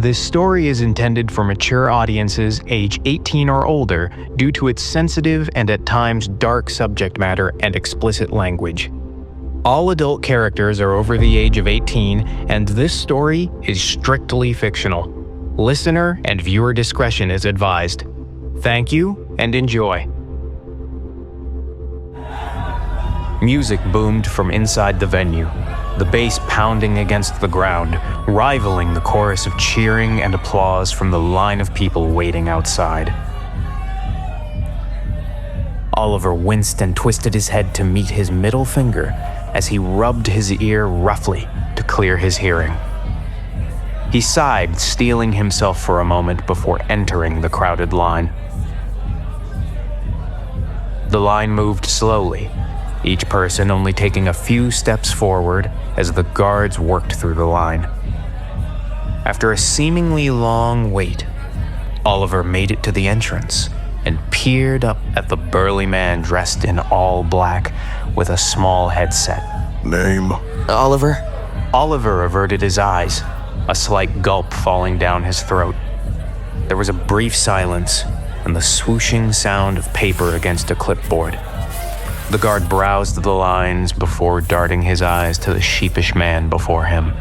This story is intended for mature audiences age 18 or older due to its sensitive and at times dark subject matter and explicit language. All adult characters are over the age of 18, and this story is strictly fictional. Listener and viewer discretion is advised. Thank you and enjoy. Music boomed from inside the venue, the bass pounding against the ground, rivaling the chorus of cheering and applause from the line of people waiting outside. Oliver winced and twisted his head to meet his middle finger as he rubbed his ear roughly to clear his hearing. He sighed, steeling himself for a moment before entering the crowded line. The line moved slowly, each person only taking a few steps forward as the guards worked through the line. After a seemingly long wait, Oliver made it to the entrance and peered up at the burly man dressed in all black with a small headset. Name? Oliver. Oliver averted his eyes, a slight gulp falling down his throat. There was a brief silence and the swooshing sound of paper against a clipboard. The guard browsed the lines before darting his eyes to the sheepish man before him.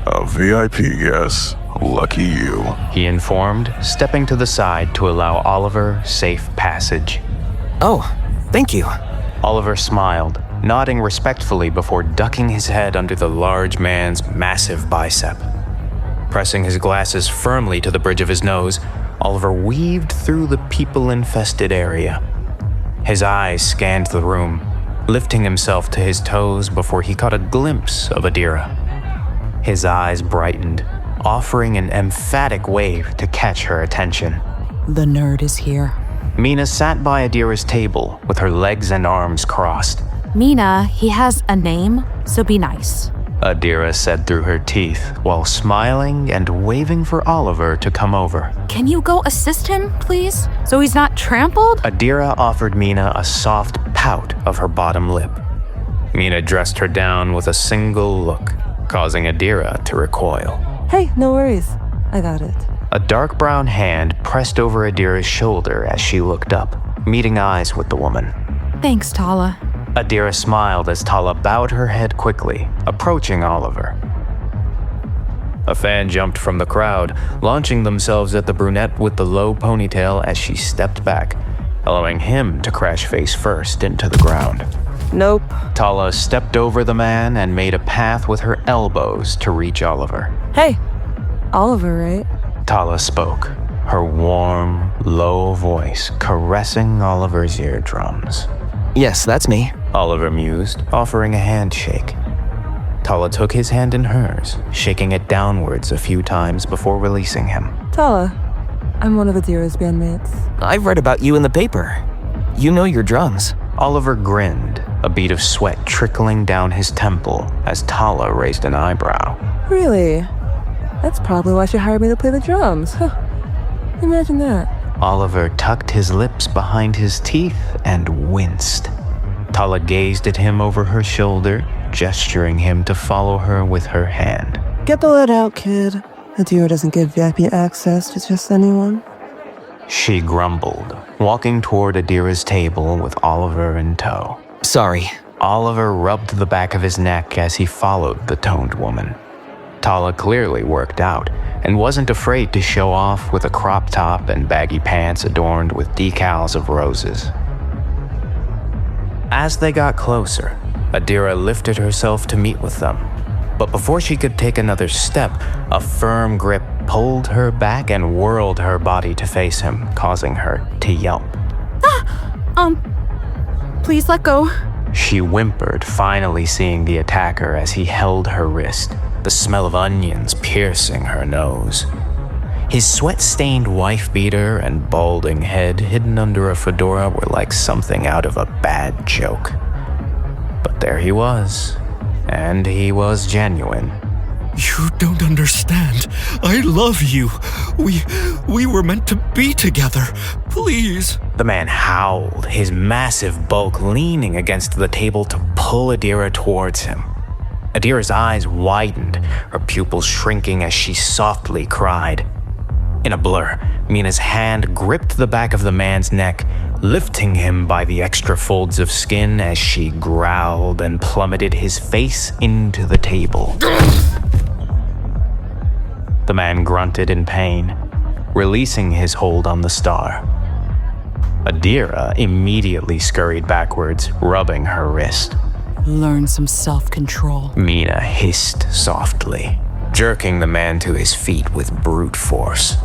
A VIP guess. Lucky you, he informed, stepping to the side to allow Oliver safe passage. Oh, thank you. Oliver smiled, nodding respectfully before ducking his head under the large man's massive bicep. Pressing his glasses firmly to the bridge of his nose, Oliver weaved through the people-infested area. His eyes scanned the room, lifting himself to his toes before he caught a glimpse of Adira. His eyes brightened, offering an emphatic wave to catch her attention. The nerd is here. Mina sat by Adira's table with her legs and arms crossed. Mina, he has a name, so be nice. Adira said through her teeth while smiling and waving for Oliver to come over. Can you go assist him, please? So he's not trampled? Adira offered Mina a soft pout of her bottom lip. Mina dressed her down with a single look, causing Adira to recoil. Hey, no worries. I got it. A dark brown hand pressed over Adira's shoulder as she looked up, meeting eyes with the woman. Thanks, Tala. Adira smiled as Tala bowed her head quickly, approaching Oliver. A fan jumped from the crowd, launching themselves at the brunette with the low ponytail as she stepped back, allowing him to crash face first into the ground. Nope. Tala stepped over the man and made a path with her elbows to reach Oliver. Hey, Oliver, right? Tala spoke, her warm, low voice caressing Oliver's eardrums. Yes, that's me. Oliver mused, offering a handshake. Tala took his hand in hers, shaking it downwards a few times before releasing him. Tala, I'm one of Adira's bandmates. I've read about you in the paper. You know your drums. Oliver grinned, a bead of sweat trickling down his temple as Tala raised an eyebrow. Really? That's probably why she hired me to play the drums. Huh. Imagine that. Oliver tucked his lips behind his teeth and winced. Tala gazed at him over her shoulder, gesturing him to follow her with her hand. Get the lead out, kid. Adira doesn't give VIP access to just anyone. She grumbled, walking toward Adira's table with Oliver in tow. Sorry. Oliver rubbed the back of his neck as he followed the toned woman. Tala clearly worked out and wasn't afraid to show off with a crop top and baggy pants adorned with decals of roses. As they got closer, Adira lifted herself to meet with them. But before she could take another step, a firm grip pulled her back and whirled her body to face him, causing her to yelp. Please let go. She whimpered, finally seeing the attacker as he held her wrist, the smell of onions piercing her nose. His sweat-stained wife-beater and balding head hidden under a fedora were like something out of a bad joke. But there he was, and he was genuine. You don't understand. I love you. We were meant to be together. Please. The man howled, his massive bulk leaning against the table to pull Adira towards him. Adira's eyes widened, her pupils shrinking as she softly cried. In a blur, Mina's hand gripped the back of the man's neck, lifting him by the extra folds of skin as she growled and plummeted his face into the table. The man grunted in pain, releasing his hold on the star. Adira immediately scurried backwards, rubbing her wrist. Learn some self-control. Mina hissed softly, jerking the man to his feet with brute force.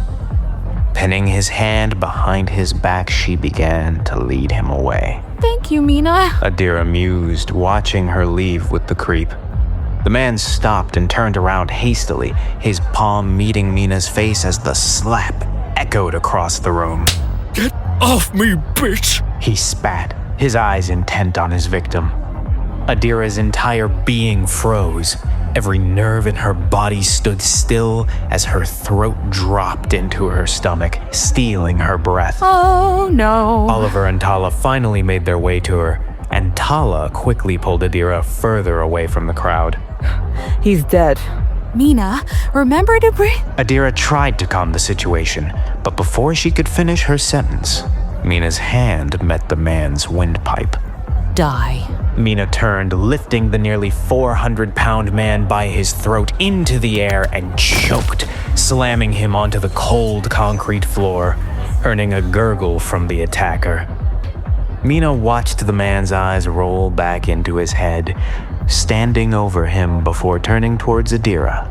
Pinning his hand behind his back, she began to lead him away. Thank you, Mina. Adira mused, watching her leave with the creep. The man stopped and turned around hastily, his palm meeting Mina's face as the slap echoed across the room. Get off me, bitch! He spat, his eyes intent on his victim. Adira's entire being froze. Every nerve in her body stood still as her throat dropped into her stomach, stealing her breath. Oh, no. Oliver and Tala finally made their way to her, and Tala quickly pulled Adira further away from the crowd. He's dead. Mina, remember to breathe. Adira tried to calm the situation, but before she could finish her sentence, Mina's hand met the man's windpipe. Die. Mina turned, lifting the nearly 400-pound man by his throat into the air and choked, slamming him onto the cold concrete floor, earning a gurgle from the attacker. Mina watched the man's eyes roll back into his head, standing over him before turning towards Adira.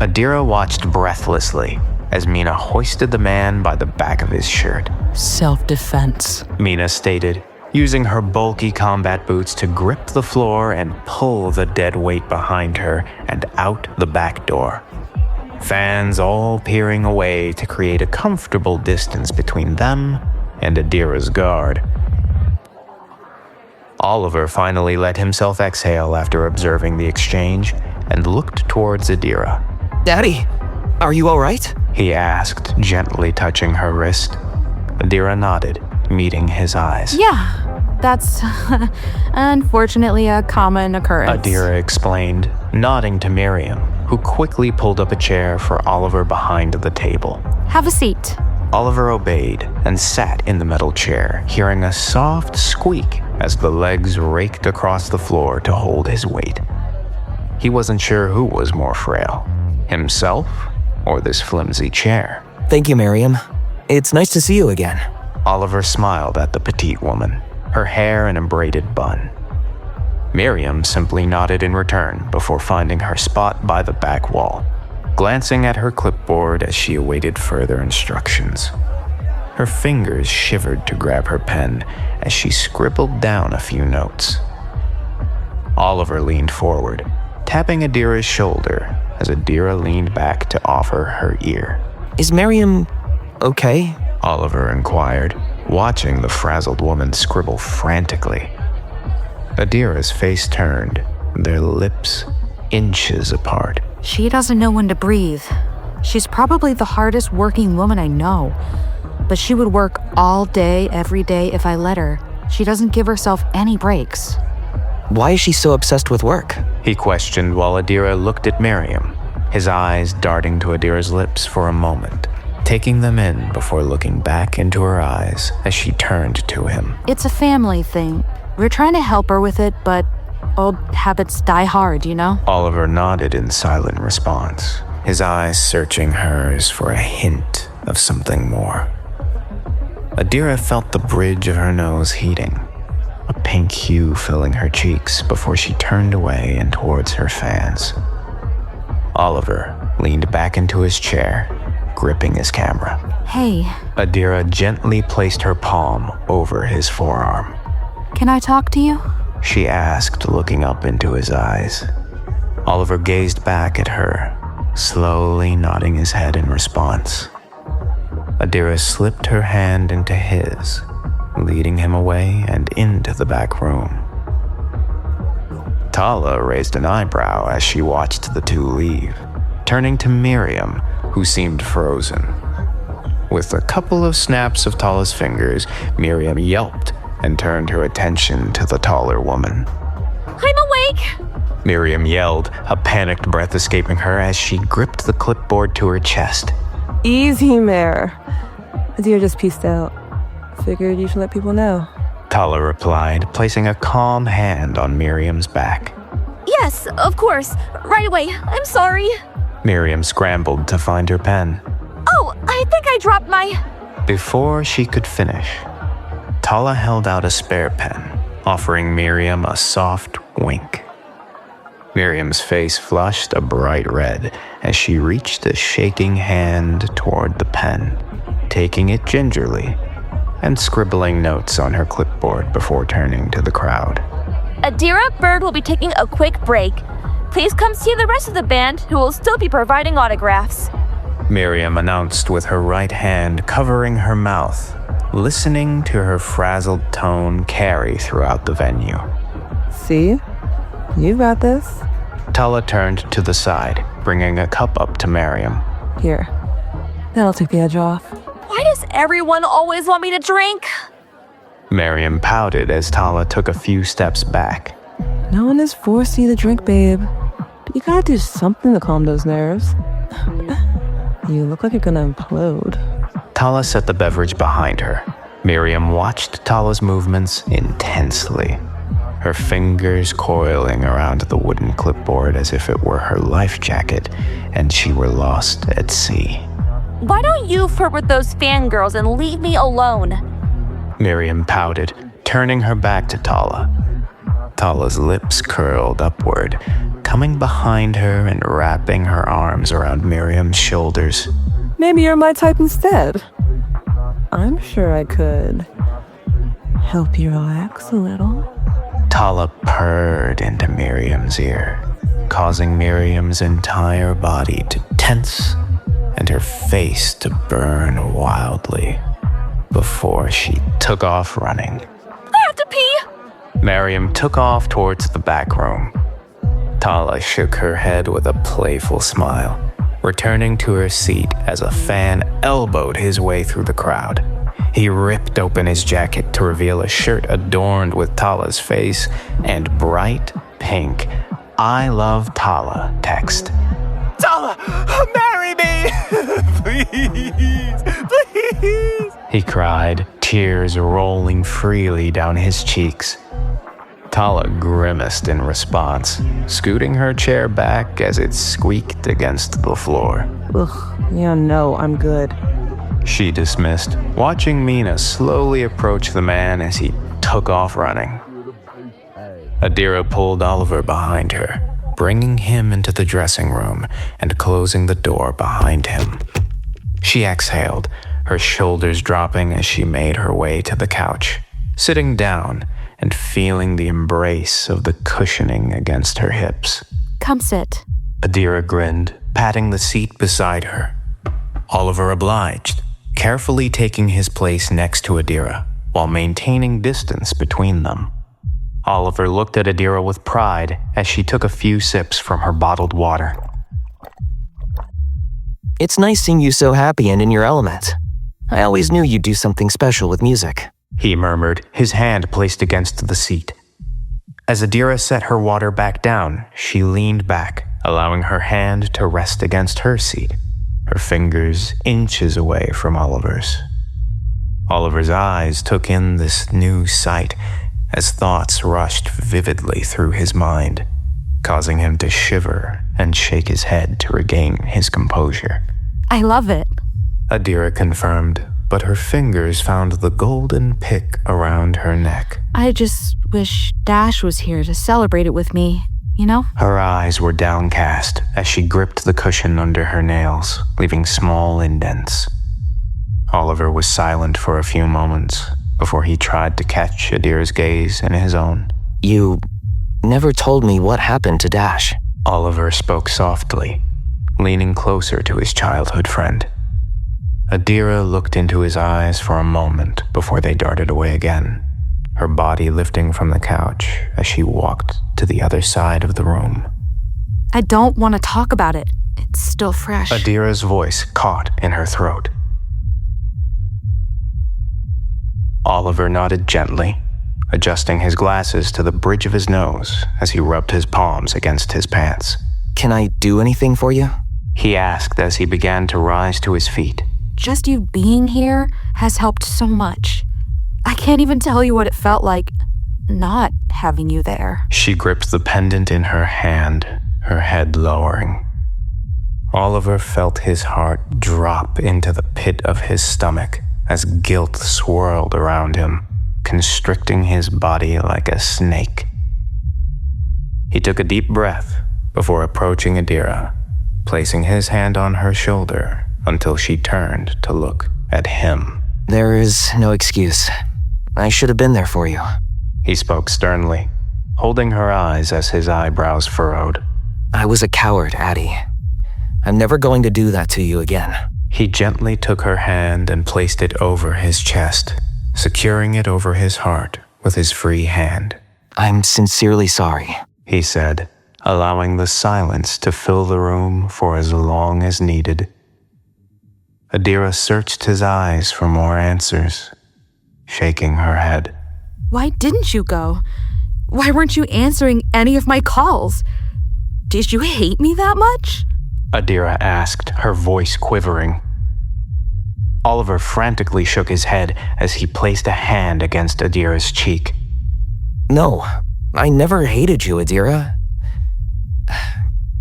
Adira watched breathlessly as Mina hoisted the man by the back of his shirt. Self-defense. Mina stated, using her bulky combat boots to grip the floor and pull the dead weight behind her and out the back door. Fans all peering away to create a comfortable distance between them and Adira's guard. Oliver finally let himself exhale after observing the exchange and looked towards Adira. Daddy, are you all right? He asked, gently touching her wrist. Adira nodded, meeting his eyes. Yeah, that's unfortunately a common occurrence. Adira explained, nodding to Mariam, who quickly pulled up a chair for Oliver behind the table. Have a seat. Oliver obeyed and sat in the metal chair, hearing a soft squeak as the legs raked across the floor to hold his weight. He wasn't sure who was more frail, himself or this flimsy chair. Thank you, Mariam. It's nice to see you again. Oliver smiled at the petite woman, her hair in a braided bun. Mariam simply nodded in return before finding her spot by the back wall, glancing at her clipboard as she awaited further instructions. Her fingers shivered to grab her pen as she scribbled down a few notes. Oliver leaned forward, tapping Adira's shoulder as Adira leaned back to offer her ear. Is Mariam okay? Oliver inquired, watching the frazzled woman scribble frantically. Adira's face turned, their lips inches apart. She doesn't know when to breathe. She's probably the hardest working woman I know. But she would work all day, every day if I let her. She doesn't give herself any breaks. Why is she so obsessed with work? He questioned while Adira looked at Mariam, his eyes darting to Adira's lips for a moment, taking them in before looking back into her eyes as she turned to him. It's a family thing. We're trying to help her with it, but old habits die hard, you know? Oliver nodded in silent response, his eyes searching hers for a hint of something more. Adira felt the bridge of her nose heating, a pink hue filling her cheeks before she turned away and towards her fans. Oliver leaned back into his chair, gripping his camera. Hey. Adira gently placed her palm over his forearm. Can I talk to you? She asked, looking up into his eyes. Oliver gazed back at her, slowly nodding his head in response. Adira slipped her hand into his, leading him away and into the back room. Tala raised an eyebrow as she watched the two leave, turning to Mariam, who seemed frozen. With a couple of snaps of Tala's fingers, Mariam yelped and turned her attention to the taller woman. I'm awake! Mariam yelled, a panicked breath escaping her as she gripped the clipboard to her chest. Easy, Mare. Adira just peaced out. Figured you should let people know. Tala replied, placing a calm hand on Miriam's back. Yes, of course. Right away. I'm sorry. Mariam scrambled to find her pen. Oh, I think I dropped my... Before she could finish, Tala held out a spare pen, offering Mariam a soft wink. Miriam's face flushed a bright red as she reached a shaking hand toward the pen, taking it gingerly and scribbling notes on her clipboard before turning to the crowd. Adira Bird will be taking a quick break. Please come see the rest of the band, who will still be providing autographs. Mariam announced with her right hand covering her mouth, listening to her frazzled tone carry throughout the venue. See? You got this. Tala turned to the side, bringing a cup up to Mariam. Here. That'll take the edge off. Why does everyone always want me to drink? Mariam pouted as Tala took a few steps back. No one has forced you to drink, babe. But you gotta do something to calm those nerves. You look like you're gonna implode. Tala set the beverage behind her. Mariam watched Tala's movements intensely, her fingers coiling around the wooden clipboard as if it were her life jacket and she were lost at sea. Why don't you flirt with those fangirls and leave me alone? Mariam pouted, turning her back to Tala. Tala's lips curled upward, coming behind her and wrapping her arms around Mariam's shoulders. Maybe you're my type instead. I'm sure I could help you relax a little. Tala purred into Mariam's ear, causing Mariam's entire body to tense and her face to burn wildly before she took off running. I have to pee! Mariam took off towards the back room. Tala shook her head with a playful smile, returning to her seat as a fan elbowed his way through the crowd. He ripped open his jacket to reveal a shirt adorned with Tala's face and bright pink "I love Tala" text. Tala, marry me! Please, please! He cried, tears rolling freely down his cheeks. Tala grimaced in response, scooting her chair back as it squeaked against the floor. Ugh, yeah, no, I'm good. She dismissed, watching Mina slowly approach the man as he took off running. Adira pulled Oliver behind her, bringing him into the dressing room and closing the door behind him. She exhaled, her shoulders dropping as she made her way to the couch, sitting down and feeling the embrace of the cushioning against her hips. Come sit. Adira grinned, patting the seat beside her. Oliver obliged, carefully taking his place next to Adira while maintaining distance between them. Oliver looked at Adira with pride as she took a few sips from her bottled water. It's nice seeing you so happy and in your element. I always knew you'd do something special with music. He murmured, his hand placed against the seat. As Adira set her water back down, she leaned back, allowing her hand to rest against her seat, her fingers inches away from Oliver's. Oliver's eyes took in this new sight as thoughts rushed vividly through his mind, causing him to shiver and shake his head to regain his composure. I love it. Adira confirmed, but her fingers found the golden pick around her neck. I just wish Dash was here to celebrate it with me, you know? Her eyes were downcast as she gripped the cushion under her nails, leaving small indents. Oliver was silent for a few moments before he tried to catch Adira's gaze in his own. You never told me what happened to Dash. Oliver spoke softly, leaning closer to his childhood friend. Adira looked into his eyes for a moment before they darted away again, her body lifting from the couch as she walked to the other side of the room. I don't want to talk about it. It's still fresh. Adira's voice caught in her throat. Oliver nodded gently, adjusting his glasses to the bridge of his nose as he rubbed his palms against his pants. Can I do anything for you? He asked as he began to rise to his feet. Just you being here has helped so much. I can't even tell you what it felt like not having you there. She gripped the pendant in her hand, her head lowering. Oliver felt his heart drop into the pit of his stomach as guilt swirled around him, constricting his body like a snake. He took a deep breath before approaching Adira, placing his hand on her shoulder until she turned to look at him. There is no excuse. I should have been there for you. He spoke sternly, holding her eyes as his eyebrows furrowed. I was a coward, Addie. I'm never going to do that to you again. He gently took her hand and placed it over his chest, securing it over his heart with his free hand. I'm sincerely sorry, he said, allowing the silence to fill the room for as long as needed. Adira searched his eyes for more answers, shaking her head. Why didn't you go? Why weren't you answering any of my calls? Did you hate me that much? Adira asked, her voice quivering. Oliver frantically shook his head as he placed a hand against Adira's cheek. No, I never hated you, Adira.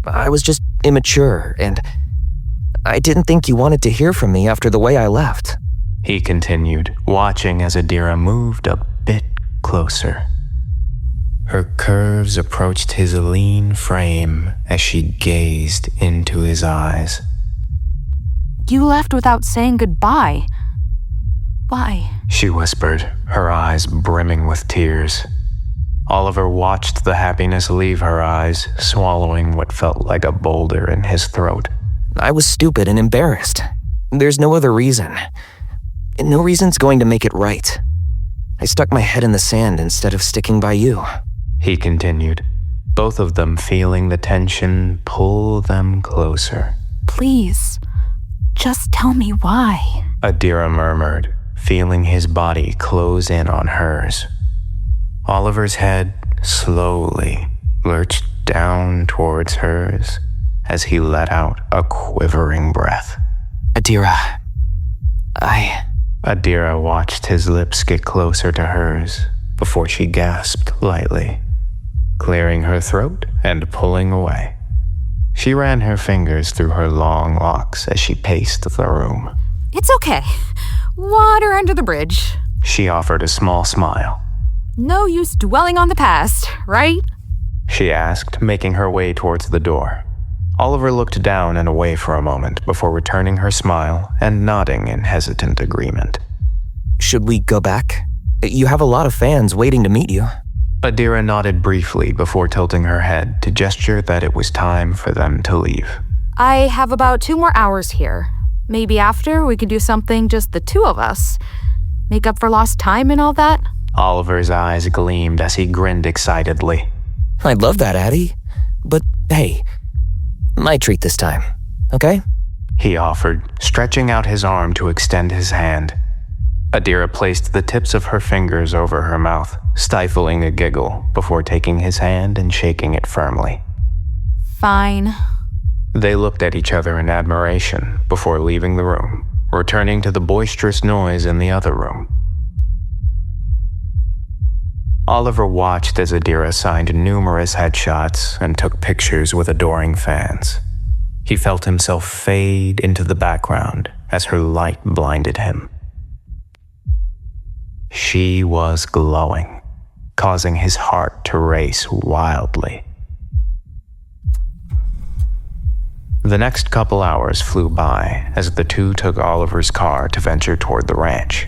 I was just immature, and I didn't think you wanted to hear from me after the way I left. He continued, watching as Adira moved a bit closer. Her curves approached his lean frame as she gazed into his eyes. You left without saying goodbye. Why? She whispered, her eyes brimming with tears. Oliver watched the happiness leave her eyes, swallowing what felt like a boulder in his throat. I was stupid and embarrassed. There's no other reason. No reason's going to make it right. I stuck my head in the sand instead of sticking by you. He continued, both of them feeling the tension pull them closer. Please, just tell me why. Adira murmured, feeling his body close in on hers. Oliver's head slowly lurched down towards hers as he let out a quivering breath. Adira, Adira watched his lips get closer to hers before she gasped lightly, clearing her throat and pulling away. She ran her fingers through her long locks as she paced the room. It's okay. Water under the bridge. She offered a small smile. No use dwelling on the past, right? She asked, making her way towards the door. Oliver looked down and away for a moment before returning her smile and nodding in hesitant agreement. Should we go back? You have a lot of fans waiting to meet you. Adira nodded briefly before tilting her head to gesture that it was time for them to leave. I have about 2 more hours here. Maybe after we could do something just the two of us. Make up for lost time and all that. Oliver's eyes gleamed as he grinned excitedly. I'd love that, Addie. But hey, my treat this time, okay? He offered, stretching out his arm to extend his hand. Adira placed the tips of her fingers over her mouth, stifling a giggle before taking his hand and shaking it firmly. Fine. They looked at each other in admiration before leaving the room, returning to the boisterous noise in the other room. Oliver watched as Adira signed numerous headshots and took pictures with adoring fans. He felt himself fade into the background as her light blinded him. She was glowing, causing his heart to race wildly. The next couple hours flew by as the two took Oliver's car to venture toward the ranch.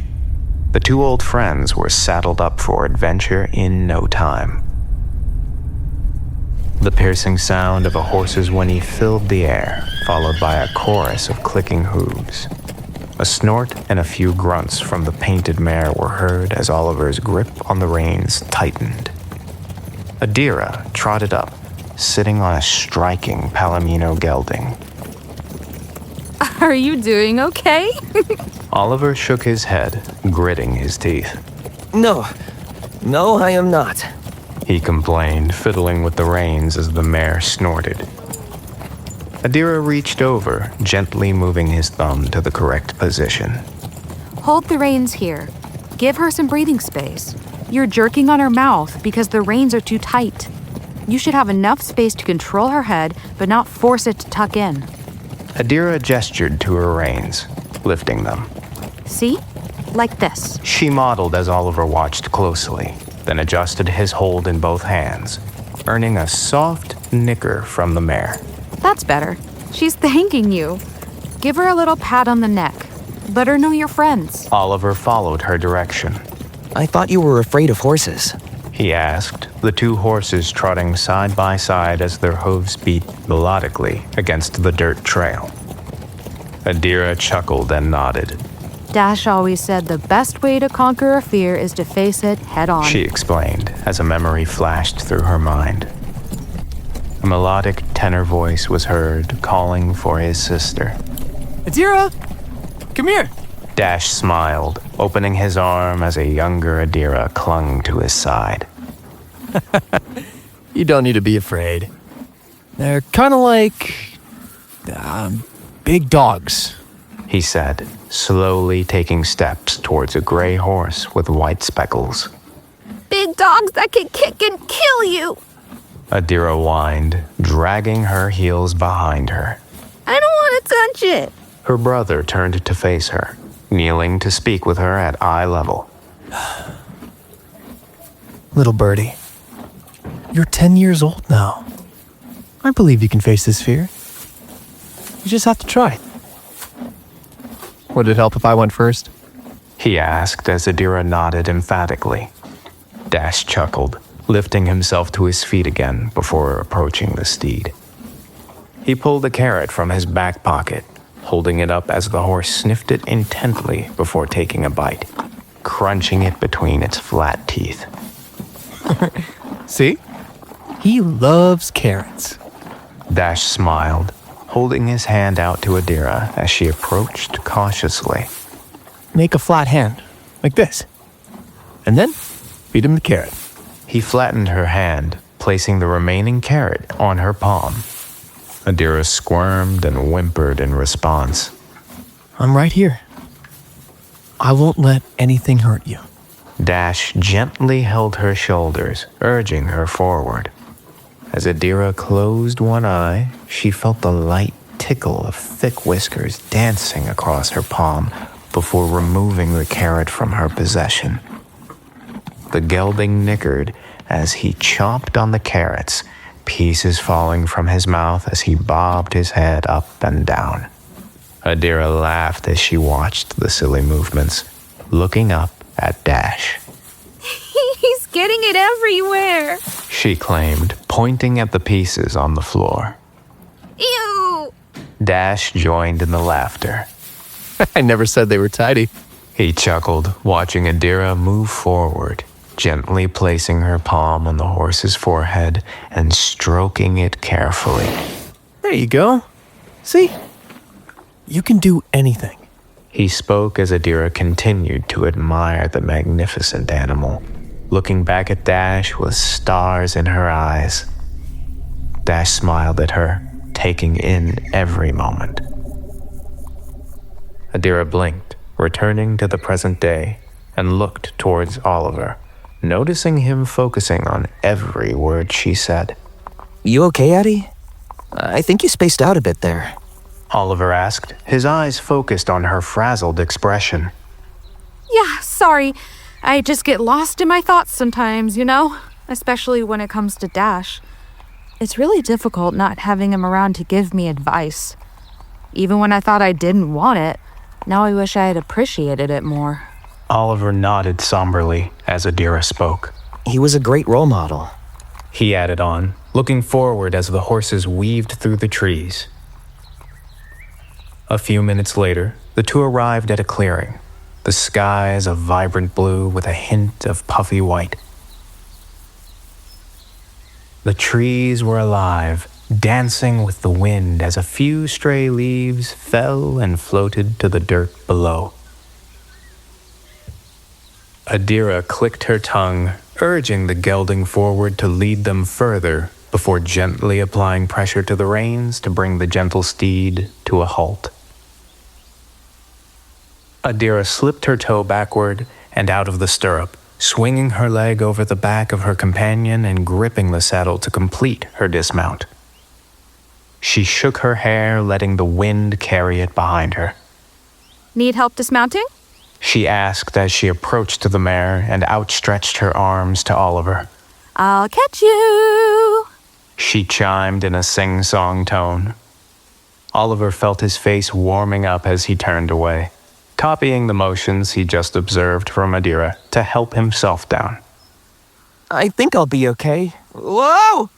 The two old friends were saddled up for adventure in no time. The piercing sound of a horse's whinny filled the air, followed by a chorus of clicking hooves. A snort and a few grunts from the painted mare were heard as Oliver's grip on the reins tightened. Adira trotted up, sitting on a striking Palomino gelding. Are you doing okay? Oliver shook his head, gritting his teeth. No, No, I am not. He complained, fiddling with the reins as the mare snorted. Adira reached over, gently moving his thumb to the correct position. Hold the reins here. Give her some breathing space. You're jerking on her mouth because the reins are too tight. You should have enough space to control her head, but not force it to tuck in. Adira gestured to her reins, lifting them. See? Like this. She modeled as Oliver watched closely, then adjusted his hold in both hands, earning a soft nicker from the mare. That's better. She's thanking you. Give her a little pat on the neck. Let her know you're friends. Oliver followed her direction. I thought you were afraid of horses. He asked, the two horses trotting side by side as their hooves beat melodically against the dirt trail. Adira chuckled and nodded. Dash always said the best way to conquer a fear is to face it head on. She explained as a memory flashed through her mind. A melodic tenor voice was heard calling for his sister. Adira! Come here! Dash smiled, opening his arm as a younger Adira clung to his side. You don't need to be afraid. They're kind of like big dogs, he said, slowly taking steps towards a gray horse with white speckles. Big dogs that can kick and kill you. Adira whined, dragging her heels behind her. I don't want to touch it. Her brother turned to face her, kneeling to speak with her at eye level. Little Byrdie, you're 10 years old now. I believe you can face this fear. You just have to try. Would it help if I went first? He asked as Adira nodded emphatically. Dash chuckled, lifting himself to his feet again before approaching the steed. He pulled a carrot from his back pocket, holding it up as the horse sniffed it intently before taking a bite, crunching it between its flat teeth. See? He loves carrots. Dash smiled, holding his hand out to Adira as she approached cautiously. Make a flat hand, like this. And then, feed him the carrot. He flattened her hand, placing the remaining carrot on her palm. Adira squirmed and whimpered in response. I'm right here. I won't let anything hurt you. Dash gently held her shoulders, urging her forward. As Adira closed one eye, she felt the light tickle of thick whiskers dancing across her palm before removing the carrot from her possession. The gelding nickered as he chomped on the carrots, pieces falling from his mouth as he bobbed his head up and down. Adira laughed as she watched the silly movements, looking up at Dash. He's getting it everywhere. She claimed, pointing at the pieces on the floor. Ew. Dash joined in the laughter. I never said they were tidy. He chuckled, watching Adira move forward, gently placing her palm on the horse's forehead and stroking it carefully. There you go. See? You can do anything. He spoke as Adira continued to admire the magnificent animal, looking back at Dash with stars in her eyes. Dash smiled at her, taking in every moment. Adira blinked, returning to the present day, and looked towards Oliver, noticing him focusing on every word she said. You okay, Addie? I think you spaced out a bit there. Oliver asked, his eyes focused on her frazzled expression. Yeah, sorry. I just get lost in my thoughts sometimes, you know? Especially when it comes to Dash. It's really difficult not having him around to give me advice. Even when I thought I didn't want it, now I wish I had appreciated it more. Oliver nodded somberly as Adira spoke. He was a great role model. He added on, looking forward as the horses weaved through the trees. A few minutes later, the two arrived at a clearing, the skies a vibrant blue with a hint of puffy white. The trees were alive, dancing with the wind as a few stray leaves fell and floated to the dirt below. Adira clicked her tongue, urging the gelding forward to lead them further before gently applying pressure to the reins to bring the gentle steed to a halt. Adira slipped her toe backward and out of the stirrup, swinging her leg over the back of her companion and gripping the saddle to complete her dismount. She shook her hair, letting the wind carry it behind her. Need help dismounting? She asked as she approached the mare and outstretched her arms to Oliver. I'll catch you, she chimed in a sing-song tone. Oliver felt his face warming up as he turned away, copying the motions he just observed from Adira to help himself down. I think I'll be okay. Whoa!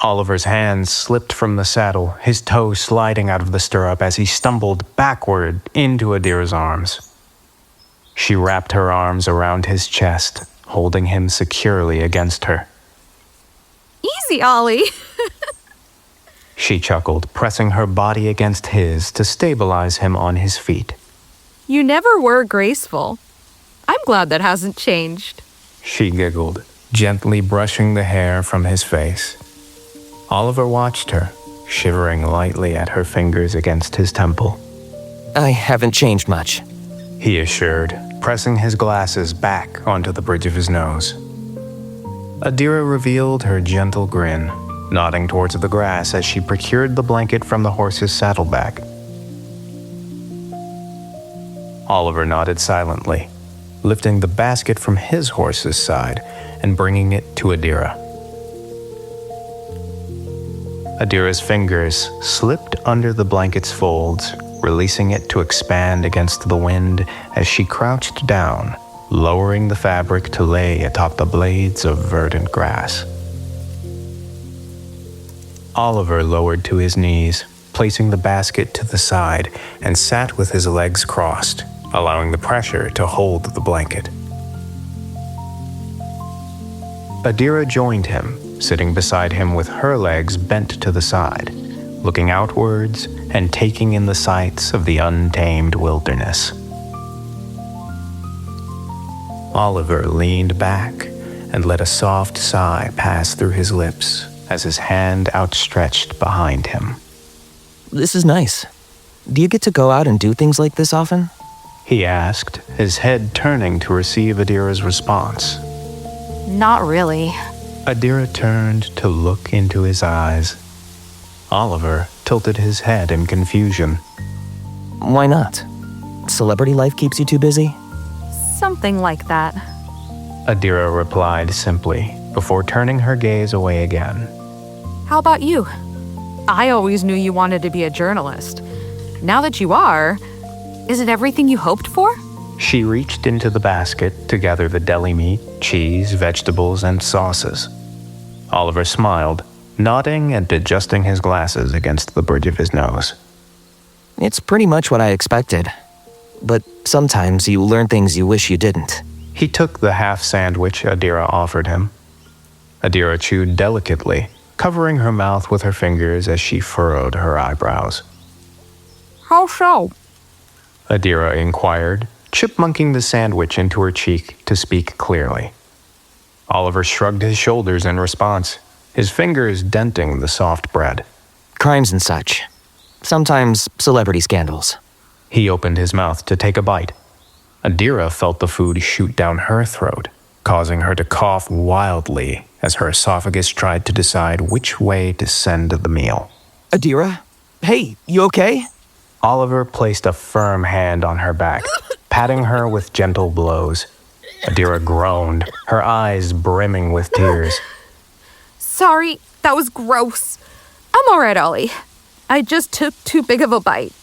Oliver's hands slipped from the saddle, his toe sliding out of the stirrup as he stumbled backward into Adira's arms. She wrapped her arms around his chest, holding him securely against her. Easy, Ollie. She chuckled, pressing her body against his to stabilize him on his feet. You never were graceful. I'm glad that hasn't changed. She giggled, gently brushing the hair from his face. Oliver watched her, shivering lightly at her fingers against his temple. I haven't changed much, he assured, pressing his glasses back onto the bridge of his nose. Adira revealed her gentle grin, nodding towards the grass as she procured the blanket from the horse's saddlebag. Oliver nodded silently, lifting the basket from his horse's side and bringing it to Adira. Adira's fingers slipped under the blanket's folds, releasing it to expand against the wind as she crouched down, lowering the fabric to lay atop the blades of verdant grass. Oliver lowered to his knees, placing the basket to the side, and sat with his legs crossed, allowing the pressure to hold the blanket. Adira joined him, sitting beside him with her legs bent to the side, looking outwards and taking in the sights of the untamed wilderness. Oliver leaned back and let a soft sigh pass through his lips as his hand outstretched behind him. This is nice. Do you get to go out and do things like this often? He asked, his head turning to receive Adira's response. Not really. Adira turned to look into his eyes. Oliver tilted his head in confusion. Why not? Celebrity life keeps you too busy? Something like that. Adira replied simply, before turning her gaze away again. How about you? I always knew you wanted to be a journalist. Now that you are, is it everything you hoped for? She reached into the basket to gather the deli meat, cheese, vegetables, and sauces. Oliver smiled, nodding and adjusting his glasses against the bridge of his nose. It's pretty much what I expected. But sometimes you learn things you wish you didn't. He took the half sandwich Adira offered him. Adira chewed delicately, covering her mouth with her fingers as she furrowed her eyebrows. How so? Adira inquired, chipmunking the sandwich into her cheek to speak clearly. Oliver shrugged his shoulders in response, his fingers denting the soft bread. Crimes and such. Sometimes celebrity scandals. He opened his mouth to take a bite. Adira felt the food shoot down her throat, causing her to cough wildly as her esophagus tried to decide which way to send the meal. Adira? Hey, you okay? Oliver placed a firm hand on her back, patting her with gentle blows. Adira groaned, her eyes brimming with tears. Sorry, that was gross. I'm all right, Ollie. I just took too big of a bite.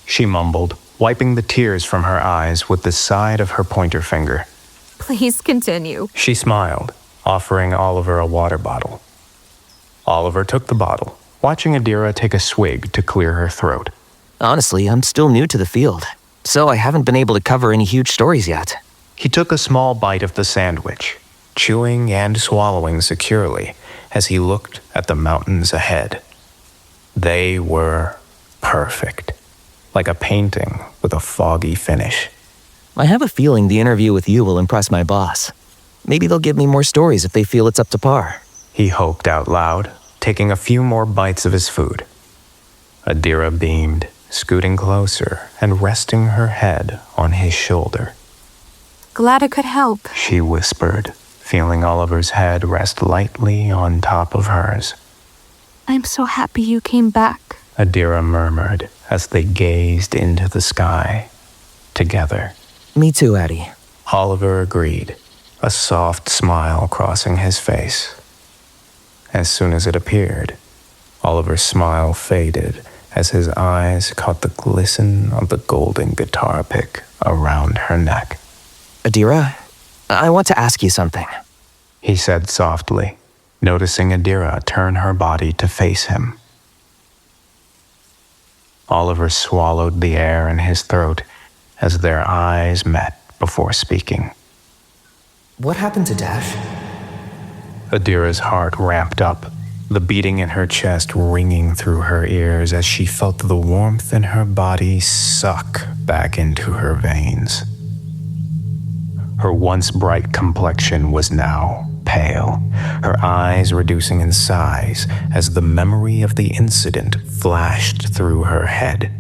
She mumbled, wiping the tears from her eyes with the side of her pointer finger. Please continue. She smiled, offering Oliver a water bottle. Oliver took the bottle, watching Adira take a swig to clear her throat. Honestly, I'm still new to the field, so I haven't been able to cover any huge stories yet. He took a small bite of the sandwich, chewing and swallowing securely as he looked at the mountains ahead. They were perfect, like a painting with a foggy finish. I have a feeling the interview with you will impress my boss. Maybe they'll give me more stories if they feel it's up to par. He hoped out loud, taking a few more bites of his food. Adira beamed, scooting closer and resting her head on his shoulder. Glad I could help. She whispered, feeling Oliver's head rest lightly on top of hers. I'm so happy you came back. Adira murmured as they gazed into the sky together. Me too, Addie. Oliver agreed, a soft smile crossing his face. As soon as it appeared, Oliver's smile faded as his eyes caught the glisten of the golden guitar pick around her neck. Adira, I want to ask you something. He said softly, noticing Adira turn her body to face him. Oliver swallowed the air in his throat as their eyes met before speaking. What happened to Dash? Adira's heart ramped up, the beating in her chest ringing through her ears as she felt the warmth in her body suck back into her veins. Her once bright complexion was now pale, her eyes reducing in size as the memory of the incident flashed through her head.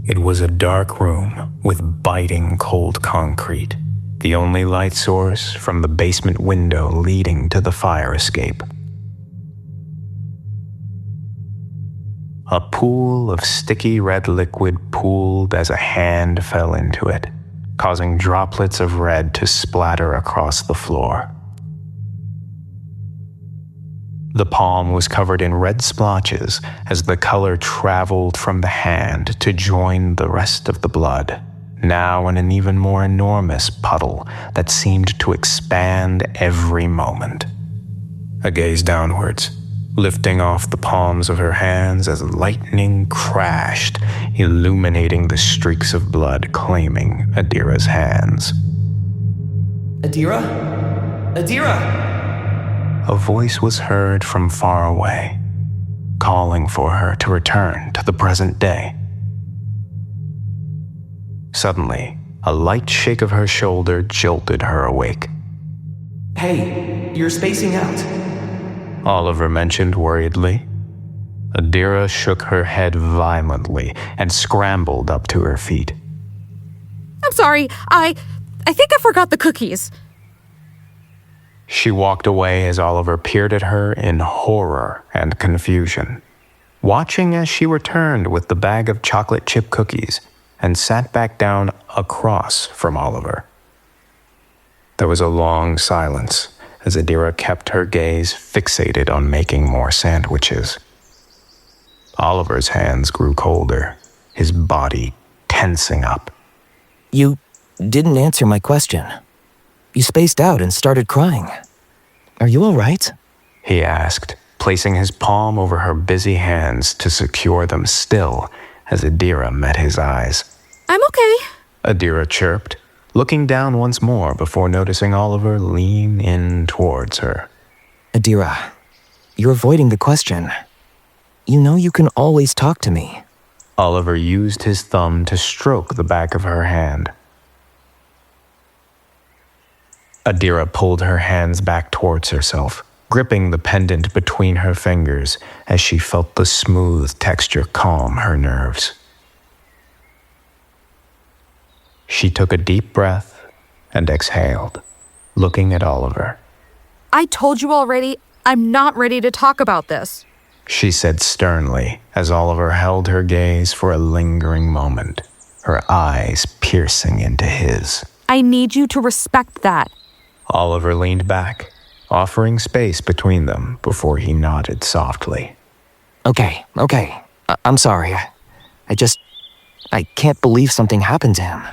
It was a dark room with biting cold concrete, the only light source from the basement window leading to the fire escape. A pool of sticky red liquid pooled as a hand fell into it, causing droplets of red to splatter across the floor. The palm was covered in red splotches as the color traveled from the hand to join the rest of the blood, now in an even more enormous puddle that seemed to expand every moment. A gaze downwards, lifting off the palms of her hands as lightning crashed, illuminating the streaks of blood claiming Adira's hands. Adira? Adira! A voice was heard from far away, calling for her to return to the present day. Suddenly, a light shake of her shoulder jolted her awake. Hey, you're spacing out. Oliver mentioned worriedly. Adira shook her head violently and scrambled up to her feet. I'm sorry, I think I forgot the cookies. She walked away as Oliver peered at her in horror and confusion, watching as she returned with the bag of chocolate chip cookies and sat back down across from Oliver. There was a long silence as Adira kept her gaze fixated on making more sandwiches. Oliver's hands grew colder, his body tensing up. You didn't answer my question. You spaced out and started crying. Are you all right? He asked, placing his palm over her busy hands to secure them still as Adira met his eyes. I'm okay. Adira chirped, looking down once more before noticing Oliver lean in towards her. Adira, you're avoiding the question. You know you can always talk to me. Oliver used his thumb to stroke the back of her hand. Adira pulled her hands back towards herself, gripping the pendant between her fingers as she felt the smooth texture calm her nerves. She took a deep breath and exhaled, looking at Oliver. I told you already, I'm not ready to talk about this. She said sternly as Oliver held her gaze for a lingering moment, her eyes piercing into his. I need you to respect that. Oliver leaned back, offering space between them before he nodded softly. Okay. I'm sorry. I can't believe something happened to him.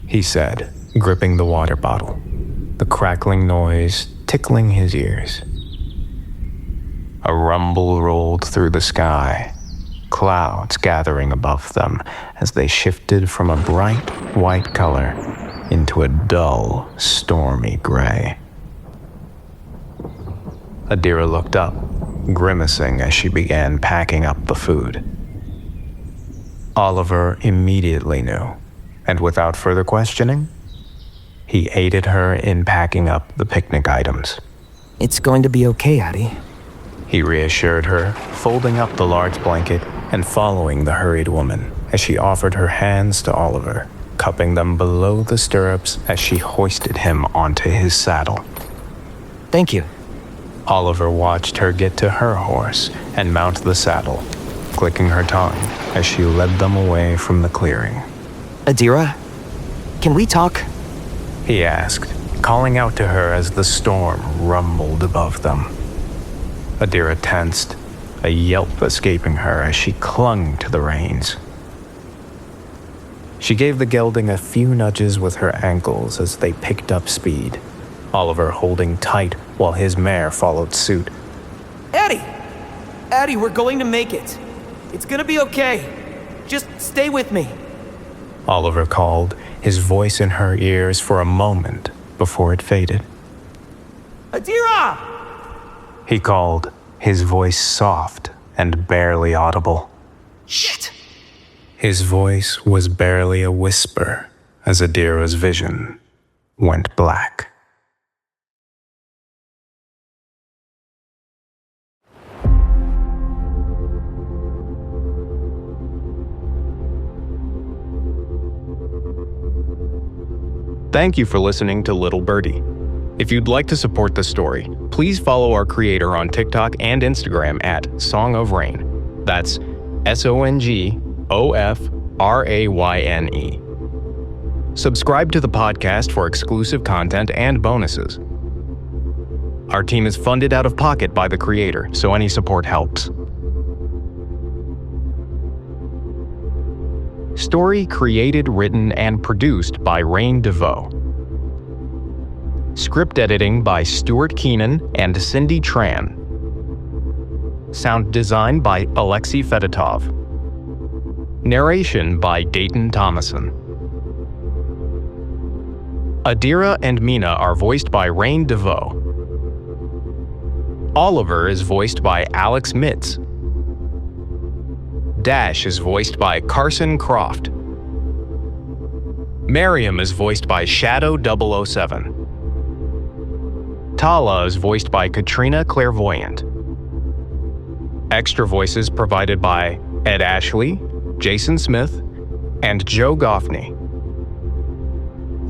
He said, gripping the water bottle, the crackling noise tickling his ears. A rumble rolled through the sky, clouds gathering above them as they shifted from a bright white color into a dull, stormy gray. Adira looked up, grimacing as she began packing up the food. Oliver immediately knew, and without further questioning, He aided her in packing up the picnic items. It's going to be okay, Addie. He reassured her, folding up the large blanket and following the hurried woman as she offered her hands to Oliver, cupping them below the stirrups as she hoisted him onto his saddle. Thank you. Oliver watched her get to her horse and mount the saddle, clicking her tongue as she led them away from the clearing. Adira, can we talk? He asked, calling out to her as the storm rumbled above them. Adira tensed, a yelp escaping her as she clung to the reins. She gave the gelding a few nudges with her ankles as they picked up speed, Oliver holding tight while his mare followed suit. Addie, we're going to make it. It's gonna be okay. Just stay with me. Oliver called, his voice in her ears for a moment before it faded. Adira! He called, his voice soft and barely audible. Shit! His voice was barely a whisper as Adira's vision went black. Thank you for listening to Little Byrdie. If you'd like to support the story, please follow our creator on TikTok and Instagram at SongOfRayne. That's SongOfRayne. Subscribe to the podcast for exclusive content and bonuses. Our team is funded out of pocket by the creator, so any support helps. Story created, written, and produced by Rain DeVoe. Script editing by Stewart, Keenan, and Cindy Tran. Sound design by Alexey Fedotov. Narration by Dayton Thomason. Adira and Mina are voiced by Rain DeVoe. Oliver is voiced by Alex Mitz. Dash is voiced by Carson Croft. Mariam is voiced by Shadow 007. Tala is voiced by Katrina Clairvoyant. Extra voices provided by Ed Ashley, Jason Smith, and Joe Goffeney.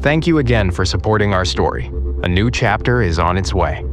Thank you again for supporting our story. A new chapter is on its way.